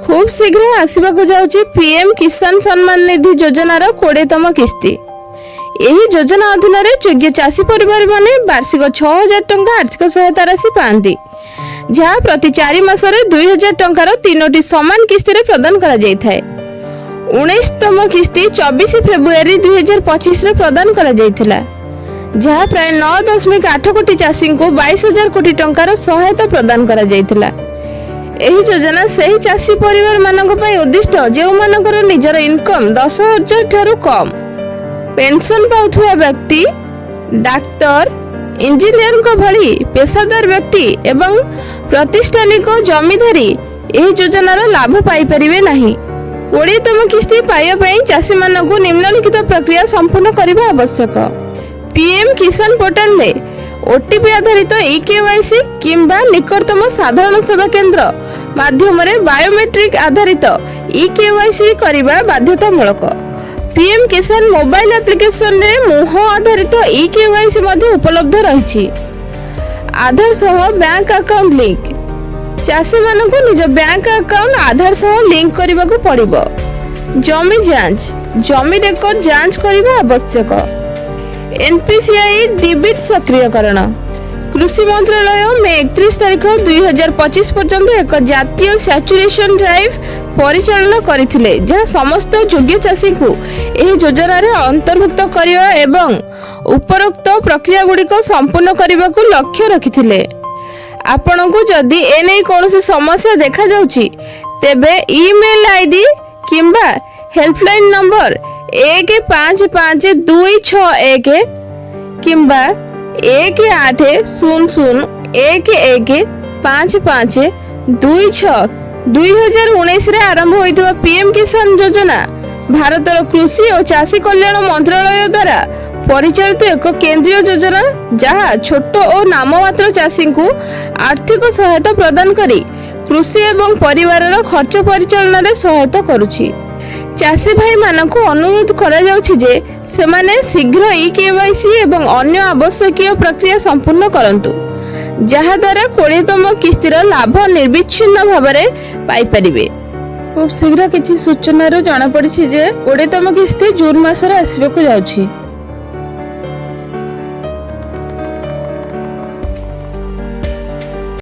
खूब शीघ्र आसवाक जाउची पीएम किसान सम्मान निधि योजनार 20तम किस्ती। यही योजना अधीन योग्य चाषी परिवार माने वार्षिक 6000 टंका आर्थिक सहायता राशि पाती, जहाँ प्रति 4 मासरे 2000 टंकार 3टी समान किस्ती प्रदान करा जाय थाए। 19तम किस्ती 24 फेब्रुआरी 2025 प्रदान करा जायथिला, जहाँ प्राय 9.8 कोटी चाषी को 22,000 कोटी टंकार सहायता प्रदान करा जायथिला। एही योजना सही चाषी परिवार मानक पई उद्दिष्ट जो मानकर निजर इनकम 10,000 ठारू कम, पेंशन पाउथुवा व्यक्ति, डाक्तर, इंजीनियर को भली पेशादार व्यक्ति एवं प्रतिष्ठानिक जमीधारी एही योजनार लाभ पाई परिवे नाही। 20तम किस्ती पाइबा पई चाषी मानक निम्नलिखित प्रक्रिया संपूर्ण करबा आवश्यक। पीएम किसान पोर्टल ले ओटीपी आधारित ई-केवाईसी किंबा निकटतम साधारण सेवा केंद्र माध्यम बायोमेट्रिक आधारित ई-केवाईसी करबा बाध्यतामूलक। पीएम किसान मोबाइल एप्लिकेशन रे मुह आधारित ई-केवाईसी मध्ये उपलब्ध रही। आधार सह बैंक अकाउंट लिंक, चाषी मानक निज बैंक अकाउंट आधार सह लिंक करबा को पड़िबो। जमी जांच, जमी रेकर्ड जांच करबा आवश्यक। एनपीसीआई डिबिट सक्रियकरण। कृषि मंत्रालय में 31 तारीख 2025 पर्यंत एक जातीय सैचुरेशन ड्राइव परिचालन करथिले, जहां समस्त योग्य चाषी को एही योजना रे अंतर्भुक्त करिया एवं उपरोक्त प्रक्रिया गुडी को संपूर्ण करबा को लक्ष्य रखिथिले। आपन को जदी एनै कोनोसी समस्या देखा जाउची तेबे ईमेल आईडी किंबा हेल्पलाइन नंबर 155261 किंबा 1800115526 2019 रे आरंभ होइतबा पीएम किसान योजना भारतर कृषि और चाषी कल्याण मंत्रालय द्वारा परिचालित एक केंद्रीय योजना, जहाँ छोट और नाममात्र चाषी को आर्थिक सहायता प्रदान करी कृषि एवं परिवार खर्च परिचालन में सहायता करुछि। चाषी भाई मानक अनुरोध करा जाउछि जे सेमाने शीघ्र ई-केवाईसी एवं अन्य आवश्यकीय प्रक्रिया संपूर्ण करंतु, जहा द्वारा 20तम किस्तीर लाभ निर्विच्छिन्न भाव में पाई परिबे। खूब शीघ्र किछि सूचना रो जाना पड़िछि जे 20तम किस्ती जून मासरे आसीबा को जाउछि।